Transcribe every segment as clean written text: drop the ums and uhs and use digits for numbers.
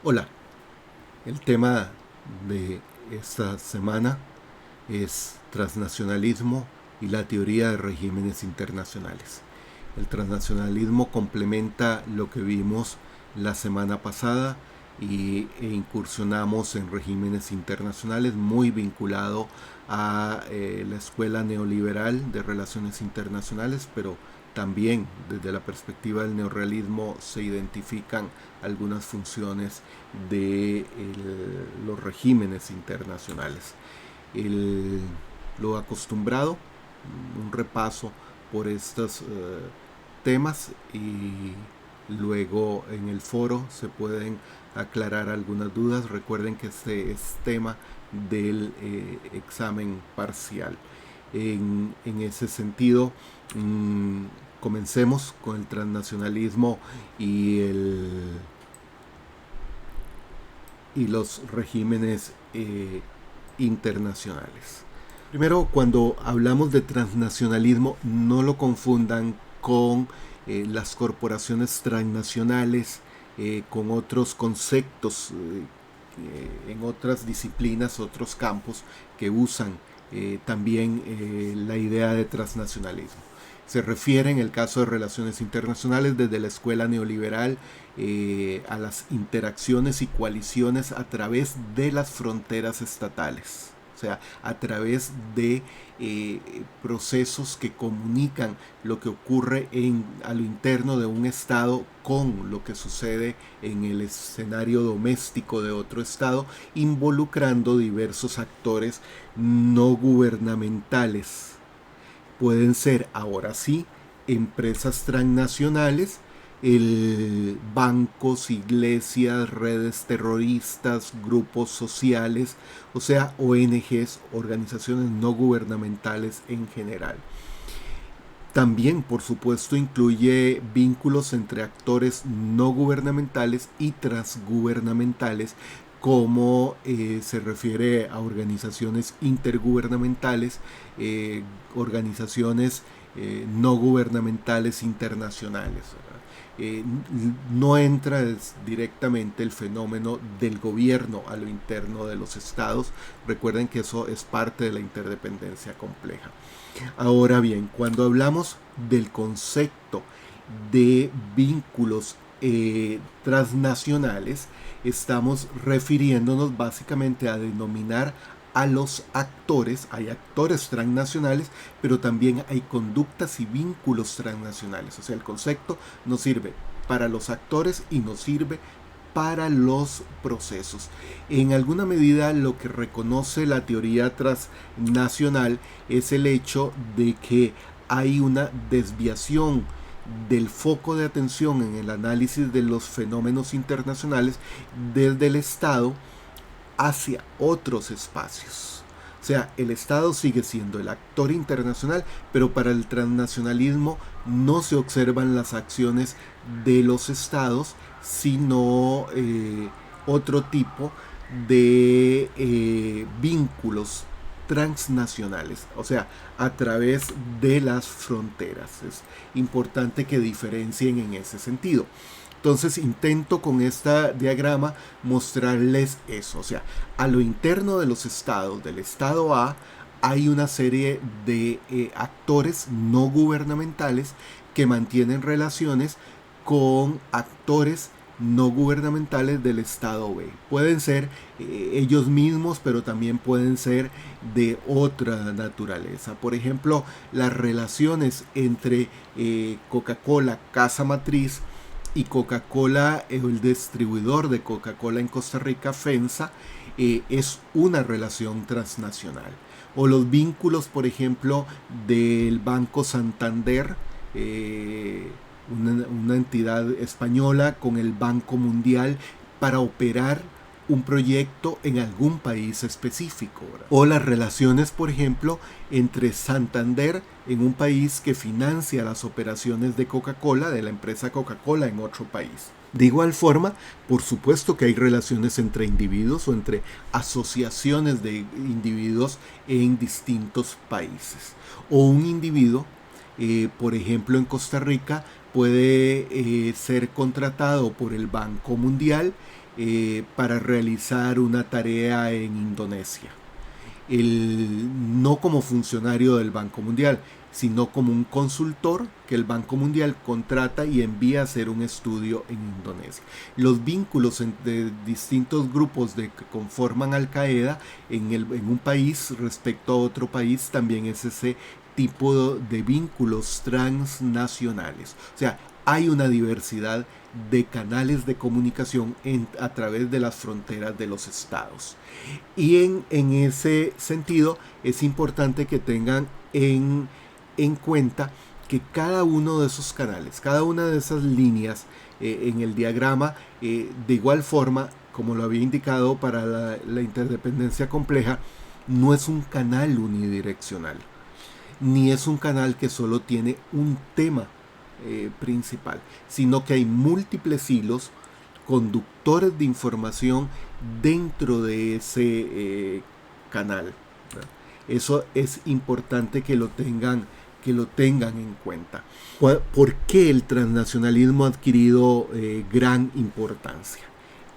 Hola, el tema de esta semana es transnacionalismo y la teoría de regímenes internacionales. El transnacionalismo complementa lo que vimos la semana pasada e incursionamos en regímenes internacionales muy vinculado a la escuela neoliberal de relaciones internacionales, pero también desde la perspectiva del neorrealismo se identifican algunas funciones de los regímenes internacionales. Lo acostumbrado, un repaso por estos temas, y luego en el foro se pueden aclarar algunas dudas. Recuerden que este es tema del examen parcial. En ese sentido, comencemos con el transnacionalismo y los regímenes internacionales. Primero, cuando hablamos de transnacionalismo, no lo confundan con las corporaciones transnacionales, con otros conceptos en otras disciplinas, otros campos que usan también la idea de transnacionalismo. Se refiere, en el caso de relaciones internacionales, desde la escuela neoliberal a las interacciones y coaliciones a través de las fronteras estatales. O sea, a través de procesos que comunican lo que ocurre a lo interno de un estado con lo que sucede en el escenario doméstico de otro estado, involucrando diversos actores no gubernamentales. Pueden ser, ahora sí, empresas transnacionales, bancos, iglesias, redes terroristas, grupos sociales, o sea, ONGs, organizaciones no gubernamentales en general. También, por supuesto, incluye vínculos entre actores no gubernamentales y transgubernamentales, como se refiere a organizaciones intergubernamentales, organizaciones no gubernamentales internacionales. No entra directamente el fenómeno del gobierno a lo interno de los estados. Recuerden que eso es parte de la interdependencia compleja. Ahora bien, cuando hablamos del concepto de vínculos transnacionales, estamos refiriéndonos básicamente a denominar a los actores. Hay actores transnacionales, pero también hay conductas y vínculos transnacionales. O sea, el concepto nos sirve para los actores y nos sirve para los procesos. En alguna medida, lo que reconoce la teoría transnacional es el hecho de que hay una desviación del foco de atención en el análisis de los fenómenos internacionales desde el Estado hacia otros espacios. O sea, el Estado sigue siendo el actor internacional, pero para el transnacionalismo no se observan las acciones de los Estados, sino otro tipo de vínculos transnacionales, o sea, a través de las fronteras. Es importante que diferencien en ese sentido. Entonces intento con este diagrama mostrarles eso. O sea, a lo interno de los estados, del estado A, hay una serie de actores no gubernamentales que mantienen relaciones con actores no gubernamentales del estado B. Pueden ser ellos mismos, pero también pueden ser de otra naturaleza. Por ejemplo, las relaciones entre Coca-Cola, casa matriz, y Coca-Cola, el distribuidor de Coca-Cola en Costa Rica, FEMSA, es una relación transnacional. O los vínculos, por ejemplo, del Banco Santander, una entidad española, con el Banco Mundial para operar un proyecto en algún país específico, ¿verdad? O las relaciones, por ejemplo, entre Santander en un país que financia las operaciones de Coca-Cola, de la empresa Coca-Cola en otro país. De igual forma, por supuesto que hay relaciones entre individuos o entre asociaciones de individuos en distintos países. O un individuo, por ejemplo en Costa Rica, puede ser contratado por el Banco Mundial para realizar una tarea en Indonesia. No como funcionario del Banco Mundial, sino como un consultor que el Banco Mundial contrata y envía a hacer un estudio en Indonesia. Los vínculos entre distintos grupos que conforman Al Qaeda en un país respecto a otro país también es ese tipo de vínculos transnacionales. O sea, hay una diversidad de canales de comunicación a través de las fronteras de los estados. Y en ese sentido es importante que tengan en cuenta que cada uno de esos canales, cada una de esas líneas en el diagrama, de igual forma, como lo había indicado para la interdependencia compleja, no es un canal unidireccional, ni es un canal que solo tiene un tema principal, sino que hay múltiples hilos conductores de información dentro de ese canal, ¿verdad? Eso es importante que lo tengan en cuenta. ¿Por qué el transnacionalismo ha adquirido gran importancia?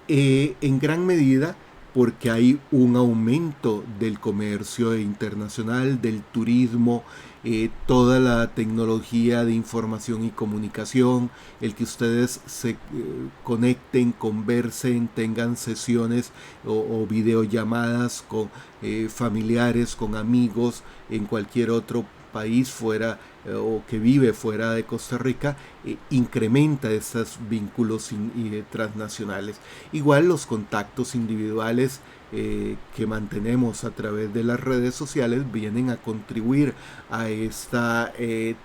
En gran medida porque hay un aumento del comercio internacional, del turismo, toda la tecnología de información y comunicación, el que ustedes se conecten, conversen, tengan sesiones o videollamadas con familiares, con amigos en cualquier otro país fuera o que vive fuera de Costa Rica, incrementa estos vínculos transnacionales. Igual los contactos individuales que mantenemos a través de las redes sociales vienen a contribuir a esta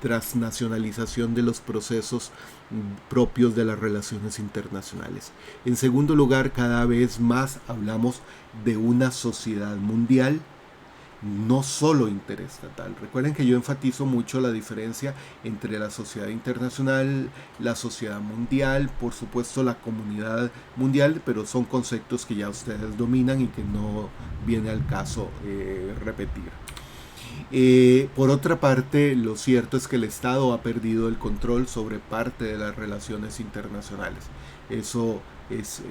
transnacionalización de los procesos propios de las relaciones internacionales. En segundo lugar, cada vez más hablamos de una sociedad mundial, no solo interestatal. Recuerden que yo enfatizo mucho la diferencia entre la sociedad internacional, la sociedad mundial, por supuesto la comunidad mundial, pero son conceptos que ya ustedes dominan y que no viene al caso repetir. Por otra parte, lo cierto es que el Estado ha perdido el control sobre parte de las relaciones internacionales. Eso es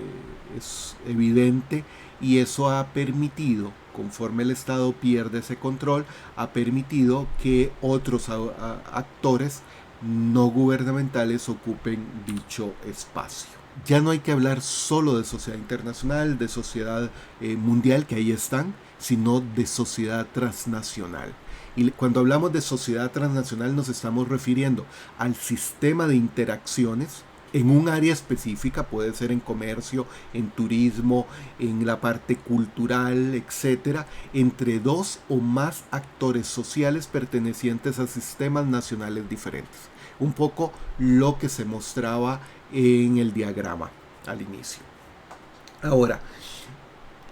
evidente y eso ha permitido, conforme el Estado pierde ese control, ha permitido que otros actores no gubernamentales ocupen dicho espacio. Ya no hay que hablar solo de sociedad internacional, de sociedad mundial, que ahí están, sino de sociedad transnacional. Y cuando hablamos de sociedad transnacional nos estamos refiriendo al sistema de interacciones en un área específica, puede ser en comercio, en turismo, en la parte cultural, etcétera, entre dos o más actores sociales pertenecientes a sistemas nacionales diferentes. Un poco lo que se mostraba en el diagrama al inicio. Ahora,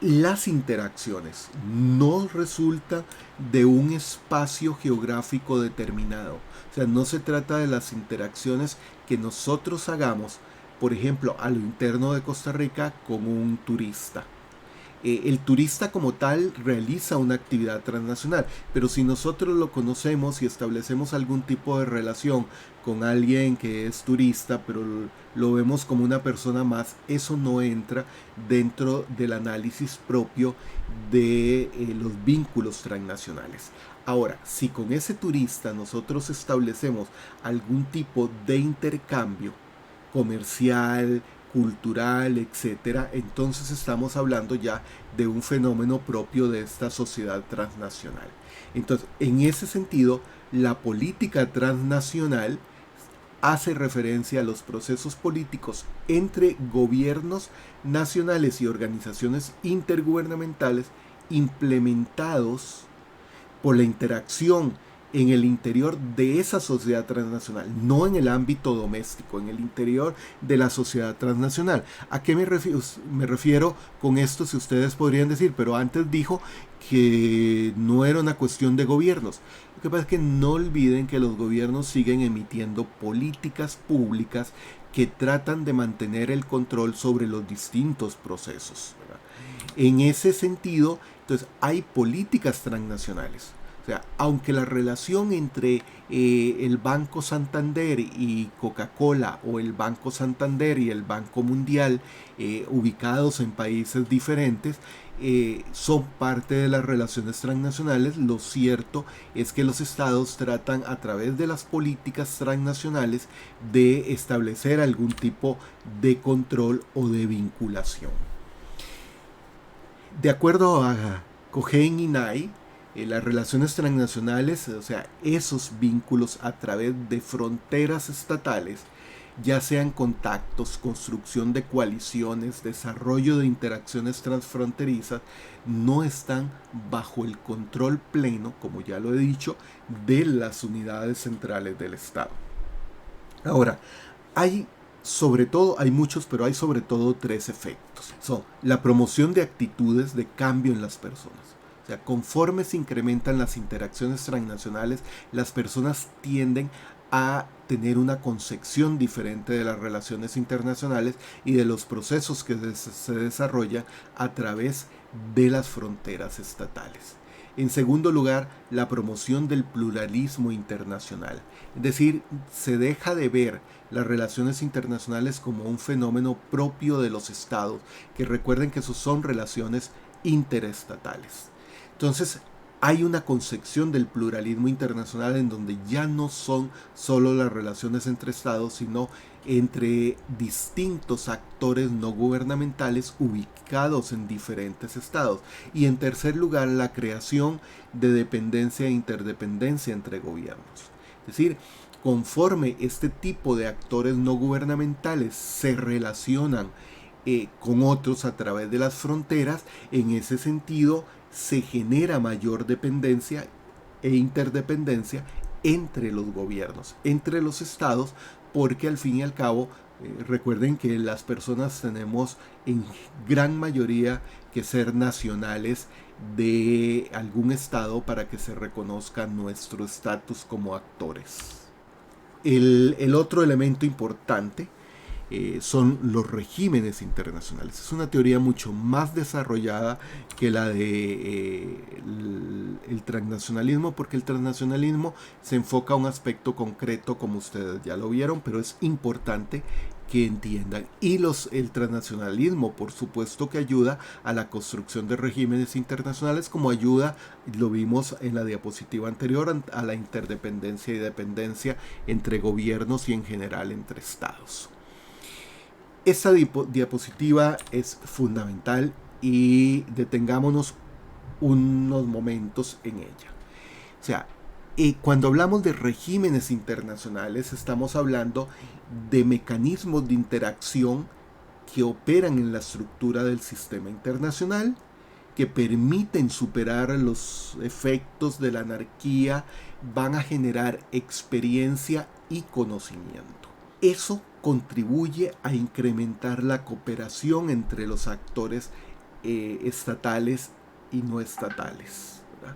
las interacciones no resultan de un espacio geográfico determinado. O sea, no se trata de las interacciones que nosotros hagamos, por ejemplo, a lo interno de Costa Rica con un turista. El turista como tal realiza una actividad transnacional, pero si nosotros lo conocemos y establecemos algún tipo de relación con alguien que es turista, pero lo vemos como una persona más, eso no entra dentro del análisis propio de los vínculos transnacionales. Ahora, si con ese turista nosotros establecemos algún tipo de intercambio comercial, cultural, etcétera, entonces estamos hablando ya de un fenómeno propio de esta sociedad transnacional. Entonces, en ese sentido, la política transnacional hace referencia a los procesos políticos entre gobiernos nacionales y organizaciones intergubernamentales implementados por la interacción en el interior de esa sociedad transnacional, no en el ámbito doméstico, en el interior de la sociedad transnacional. ¿A qué me refiero? Me refiero con esto? Si ustedes podrían decir, pero antes dijo que no era una cuestión de gobiernos. Lo que pasa es que no olviden que los gobiernos siguen emitiendo políticas públicas que tratan de mantener el control sobre los distintos procesos, ¿verdad? En ese sentido, entonces, hay políticas transnacionales. O sea, aunque la relación entre el Banco Santander y Coca-Cola, o el Banco Santander y el Banco Mundial, ubicados en países diferentes, son parte de las relaciones transnacionales, lo cierto es que los estados tratan a través de las políticas transnacionales de establecer algún tipo de control o de vinculación. De acuerdo a Cohen y Nye, las relaciones transnacionales, o sea, esos vínculos a través de fronteras estatales, ya sean contactos, construcción de coaliciones, desarrollo de interacciones transfronterizas, no están bajo el control pleno, como ya lo he dicho, de las unidades centrales del Estado. Ahora, hay muchos, pero hay sobre todo tres efectos. Son la promoción de actitudes de cambio en las personas. O sea, conforme se incrementan las interacciones transnacionales, las personas tienden a tener una concepción diferente de las relaciones internacionales y de los procesos que se desarrollan a través de las fronteras estatales. En segundo lugar, la promoción del pluralismo internacional. Es decir, se deja de ver las relaciones internacionales como un fenómeno propio de los estados, que recuerden que eso son relaciones interestatales. Entonces, hay una concepción del pluralismo internacional en donde ya no son solo las relaciones entre estados, sino entre distintos actores no gubernamentales ubicados en diferentes estados. Y en tercer lugar, la creación de dependencia e interdependencia entre gobiernos. Es decir, conforme este tipo de actores no gubernamentales se relacionan con otros a través de las fronteras, en ese sentido se genera mayor dependencia e interdependencia entre los gobiernos, entre los estados, porque al fin y al cabo, recuerden que las personas tenemos en gran mayoría que ser nacionales de algún estado para que se reconozca nuestro estatus como actores. El otro elemento importante son los regímenes internacionales. Es una teoría mucho más desarrollada que la de el transnacionalismo, porque el transnacionalismo se enfoca a un aspecto concreto, como ustedes ya lo vieron, pero es importante que entiendan. Y el transnacionalismo, por supuesto, que ayuda a la construcción de regímenes internacionales, como ayuda, lo vimos en la diapositiva anterior, a la interdependencia y dependencia entre gobiernos y en general entre estados. Esta diapositiva es fundamental y detengámonos unos momentos en ella. O sea, cuando hablamos de regímenes internacionales, estamos hablando de mecanismos de interacción que operan en la estructura del sistema internacional, que permiten superar los efectos de la anarquía, van a generar experiencia y conocimiento. Eso contribuye a incrementar la cooperación entre los actores estatales y no estatales, ¿verdad?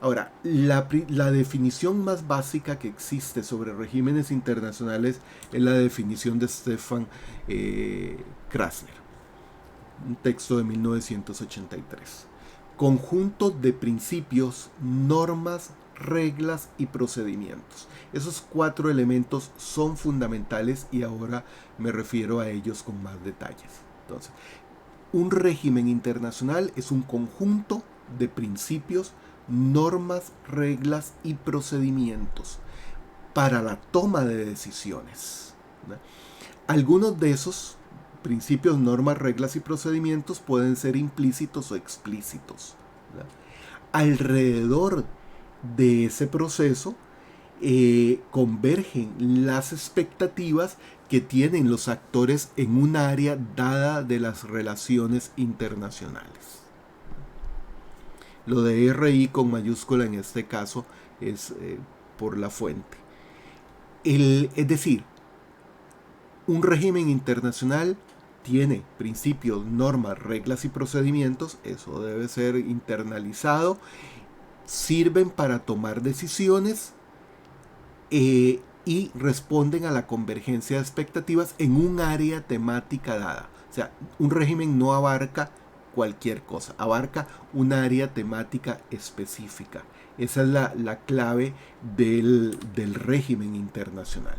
Ahora, la definición más básica que existe sobre regímenes internacionales es la definición de Stefan Krasner, un texto de 1983. Conjunto de principios, normas, reglas y procedimientos. Esos 4 elementos son fundamentales y ahora me refiero a ellos con más detalles. Entonces, un régimen internacional es un conjunto de principios, normas, reglas y procedimientos para la toma de decisiones, ¿verdad? Algunos de esos principios, normas, reglas y procedimientos pueden ser implícitos o explícitos, ¿verdad? Alrededor de ese proceso convergen las expectativas que tienen los actores en un área dada de las relaciones internacionales. Lo de RI con mayúscula en este caso es por la fuente. Es decir, un régimen internacional tiene principios, normas, reglas y procedimientos, eso debe ser internalizado, sirven para tomar decisiones y responden a la convergencia de expectativas en un área temática dada. O sea, un régimen no abarca cualquier cosa, abarca un área temática específica. Esa es la clave del régimen internacional.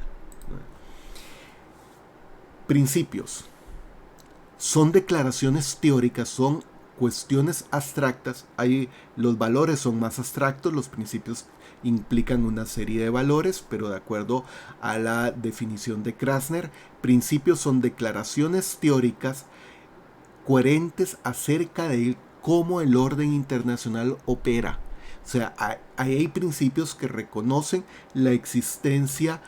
Principios. Son declaraciones teóricas, son cuestiones abstractas. Ahí los valores son más abstractos, los principios implican una serie de valores, pero de acuerdo a la definición de Krasner, principios son declaraciones teóricas coherentes acerca de cómo el orden internacional opera. O sea, hay principios que reconocen la existencia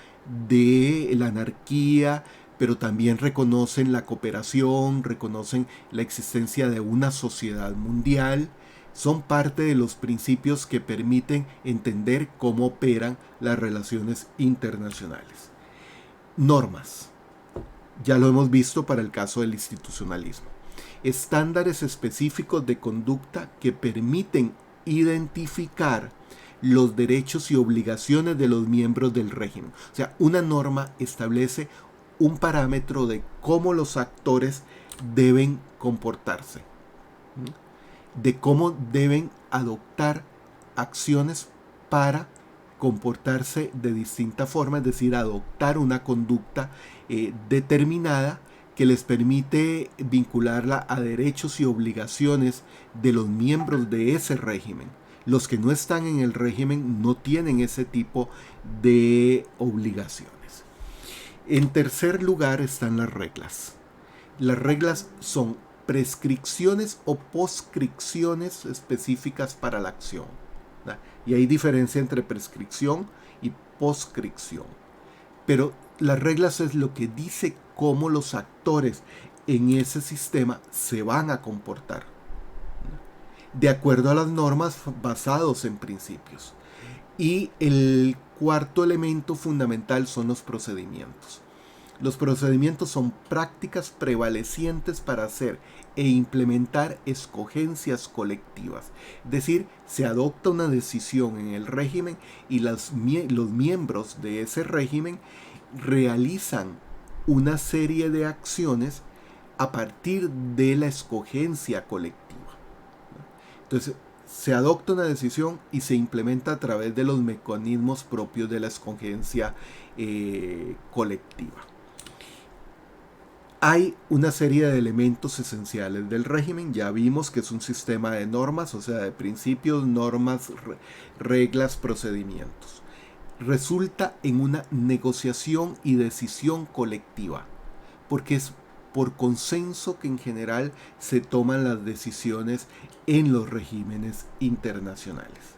de la anarquía, pero también reconocen la cooperación, reconocen la existencia de una sociedad mundial. Son parte de los principios que permiten entender cómo operan las relaciones internacionales. Normas. Ya lo hemos visto para el caso del institucionalismo. Estándares específicos de conducta que permiten identificar los derechos y obligaciones de los miembros del régimen. O sea, una norma establece un parámetro de cómo los actores deben comportarse, de cómo deben adoptar acciones para comportarse de distinta forma, es decir, adoptar una conducta determinada que les permite vincularla a derechos y obligaciones de los miembros de ese régimen. Los que no están en el régimen no tienen ese tipo de obligaciones. En tercer lugar están las reglas. Las reglas son prescripciones o proscripciones específicas para la acción, ¿no? Y hay diferencia entre prescripción y proscripción. Pero las reglas es lo que dice cómo los actores en ese sistema se van a comportar, ¿no? De acuerdo a las normas basados en principios. Y el cuarto elemento fundamental son los procedimientos. Los procedimientos son prácticas prevalecientes para hacer e implementar escogencias colectivas. Es decir, se adopta una decisión en el régimen y los miembros de ese régimen realizan una serie de acciones a partir de la escogencia colectiva. Entonces, se adopta una decisión y se implementa a través de los mecanismos propios de la escogencia colectiva. Hay una serie de elementos esenciales del régimen. Ya vimos que es un sistema de normas, o sea, de principios, normas, reglas, procedimientos. Resulta en una negociación y decisión colectiva, porque es por consenso que en general se toman las decisiones en los regímenes internacionales.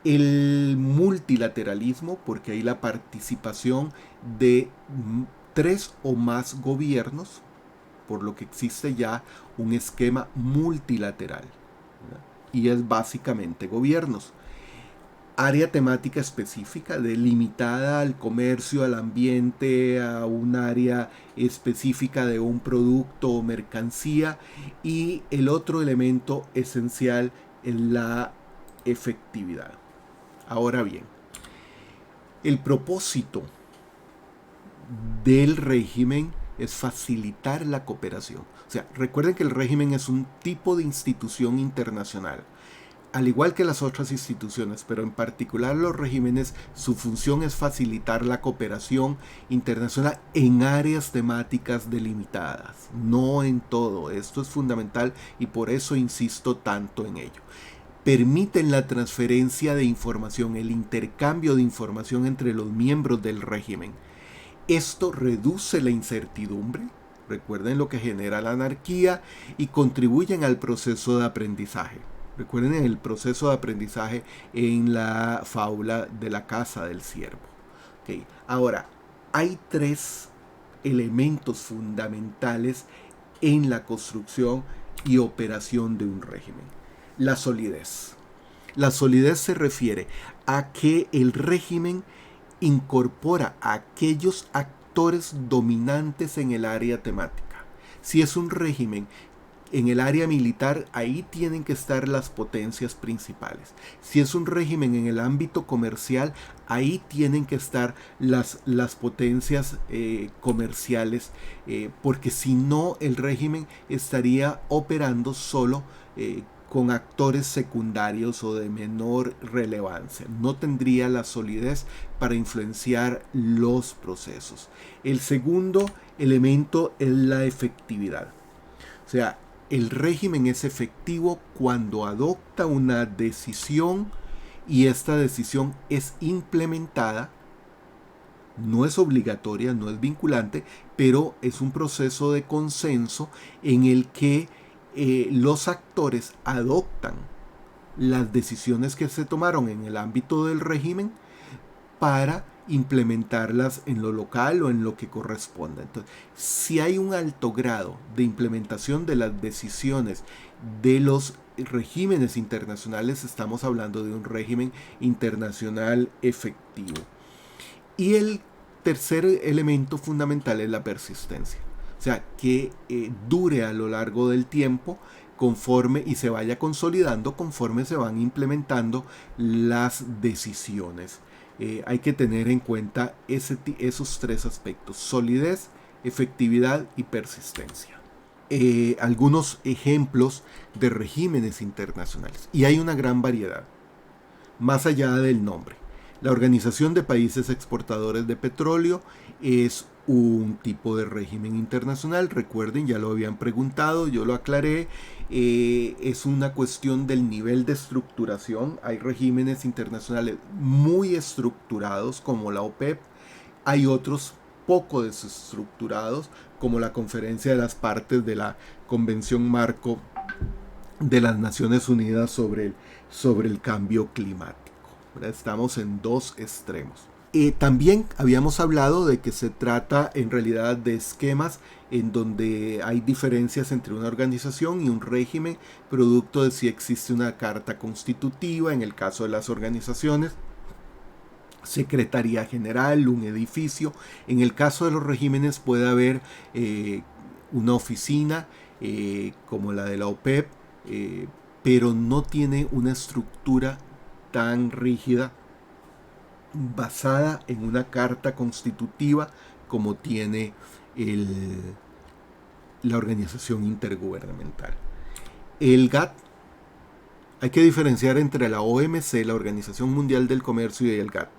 El multilateralismo, porque hay la participación de 3 o más gobiernos, por lo que existe ya un esquema multilateral, ¿verdad? Y es básicamente gobiernos. Área temática específica, delimitada al comercio, al ambiente, a un área específica de un producto o mercancía. Y el otro elemento esencial es la efectividad. Ahora bien, el propósito del régimen es facilitar la cooperación. O sea, recuerden que el régimen es un tipo de institución internacional, al igual que las otras instituciones, pero en particular los regímenes, su función es facilitar la cooperación internacional en áreas temáticas delimitadas, no en todo. Esto es fundamental y por eso insisto tanto en ello. Permiten la transferencia de información, el intercambio de información entre los miembros del régimen. Esto reduce la incertidumbre, recuerden lo que genera la anarquía, y contribuyen al proceso de aprendizaje. Recuerden el proceso de aprendizaje en la fábula de la casa del ciervo. Okay. Ahora, hay 3 elementos fundamentales en la construcción y operación de un régimen. La solidez. La solidez se refiere a que el régimen incorpora a aquellos actores dominantes en el área temática. Si es un régimen en el área militar, ahí tienen que estar las potencias principales. Si es un régimen en el ámbito comercial, ahí tienen que estar las potencias comerciales, porque si no, el régimen estaría operando solo con actores secundarios o de menor relevancia. No tendría la solidez para influenciar los procesos. El segundo elemento es la efectividad. O sea, el régimen es efectivo cuando adopta una decisión y esta decisión es implementada. No es obligatoria, no es vinculante, pero es un proceso de consenso en el que los actores adoptan las decisiones que se tomaron en el ámbito del régimen para implementarlas en lo local o en lo que corresponda. Entonces, si hay un alto grado de implementación de las decisiones de los regímenes internacionales, estamos hablando de un régimen internacional efectivo. Y el tercer elemento fundamental es la persistencia. O sea, que dure a lo largo del tiempo conforme y se vaya consolidando conforme se van implementando las decisiones. Hay que tener en cuenta esos tres aspectos: solidez, efectividad y persistencia. Algunos ejemplos de regímenes internacionales, y hay una gran variedad, más allá del nombre. La Organización de Países Exportadores de Petróleo es un tipo de régimen internacional. Recuerden, ya lo habían preguntado, yo lo aclaré. Es una cuestión del nivel de estructuración. Hay regímenes internacionales muy estructurados como la OPEP. Hay otros poco desestructurados como la Conferencia de las Partes de la Convención Marco de las Naciones Unidas sobre el cambio climático. Estamos en dos extremos. También habíamos hablado de que se trata en realidad de esquemas en donde hay diferencias entre una organización y un régimen, producto de si existe una carta constitutiva, en el caso de las organizaciones, secretaría general, un edificio. En el caso de los regímenes puede haber una oficina como la de la OPEP, pero no tiene una estructura tan rígida basada en una carta constitutiva como tiene la organización intergubernamental. El GATT, hay que diferenciar entre la OMC, la Organización Mundial del Comercio, y el GATT.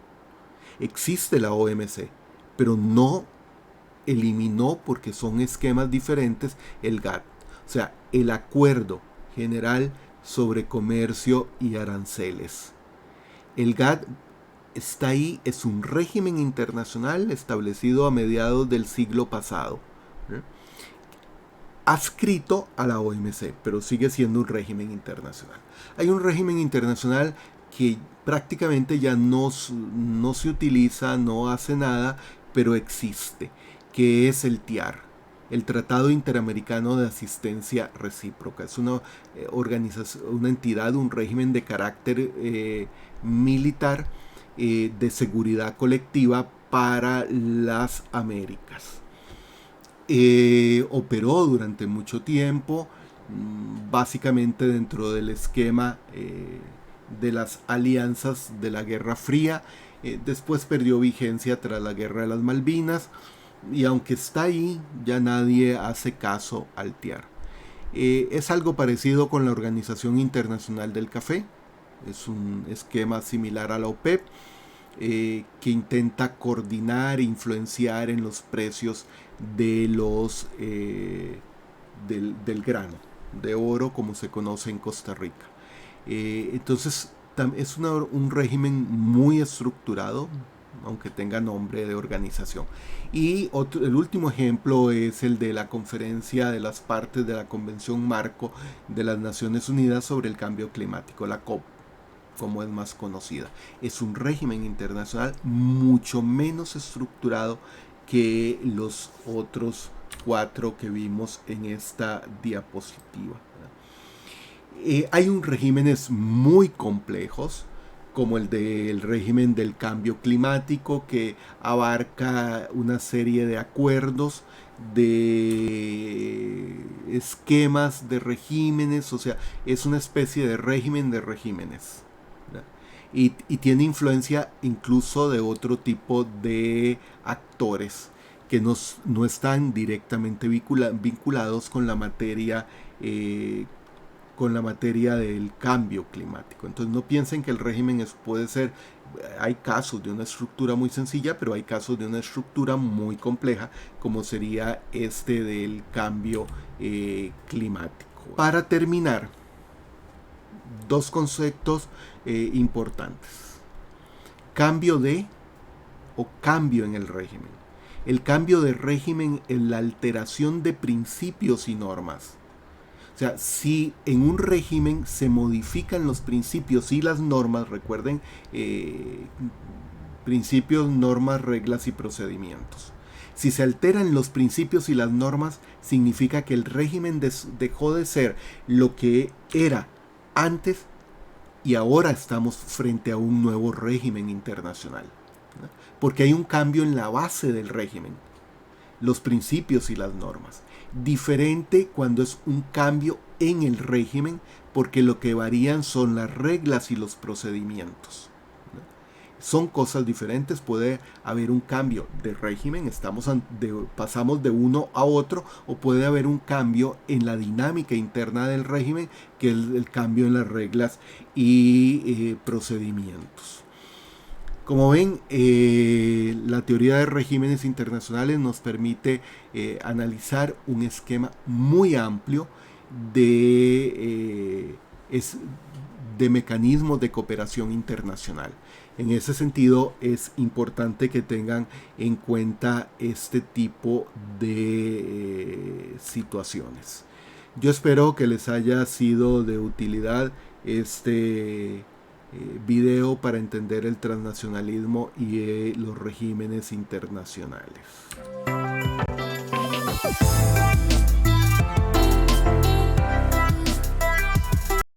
Existe la OMC, pero no eliminó, porque son esquemas diferentes, el GATT. O sea, el Acuerdo General sobre Comercio y Aranceles. El GATT está ahí, es un régimen internacional establecido a mediados del siglo pasado, adscrito a la OMC, pero sigue siendo un régimen internacional. Hay un régimen internacional que prácticamente ya no se utiliza, no hace nada, pero existe, que es el TIAR, el Tratado Interamericano de Asistencia Recíproca. Es una organización, una entidad, un régimen de carácter militar, de seguridad colectiva para las Américas. Operó durante mucho tiempo, básicamente dentro del esquema de las alianzas de la Guerra Fría. Después perdió vigencia tras la Guerra de las Malvinas, y aunque está ahí, ya nadie hace caso al TIAR. Es algo parecido con la Organización Internacional del Café. Es un esquema similar a la OPEP, que intenta coordinar e influenciar en los precios de del grano de oro, como se conoce en Costa Rica. Entonces es un régimen muy estructurado, aunque tenga nombre de organización. Y el último ejemplo es el de la Conferencia de las Partes de la Convención Marco de las Naciones Unidas sobre el Cambio Climático, la COP, como es más conocida. Es un régimen internacional mucho menos estructurado que los otros 4 que vimos en esta diapositiva. Hay regímenes muy complejos, como el del régimen del cambio climático, que abarca una serie de acuerdos, de esquemas de regímenes, o sea, es una especie de régimen de regímenes. Y tiene influencia incluso de otro tipo de actores que no están directamente vinculados eh, con la materia del cambio climático. Entonces no piensen que el régimen puede ser, hay casos de una estructura muy sencilla, pero hay casos de una estructura muy compleja, como sería este del cambio climático. Para terminar, dos conceptos importantes. Cambio de o cambio en el régimen. El cambio de régimen es la alteración de principios y normas. O sea, si en un régimen se modifican los principios y las normas, recuerden, principios, normas, reglas y procedimientos. Si se alteran los principios y las normas, significa que el régimen dejó de ser lo que era antes y ahora estamos frente a un nuevo régimen internacional. ¿No? Porque hay un cambio en la base del régimen, los principios y las normas. Diferente cuando es un cambio en el régimen, porque lo que varían son las reglas y los procedimientos. ¿No? Son cosas diferentes, puede haber un cambio de régimen, pasamos de uno a otro, o puede haber un cambio en la dinámica interna del régimen, que es el cambio en las reglas y procedimientos. Como ven, la teoría de regímenes internacionales nos permite analizar un esquema muy amplio de, de mecanismos de cooperación internacional. En ese sentido, es importante que tengan en cuenta este tipo de situaciones. Yo espero que les haya sido de utilidad este video para entender el transnacionalismo y los regímenes internacionales.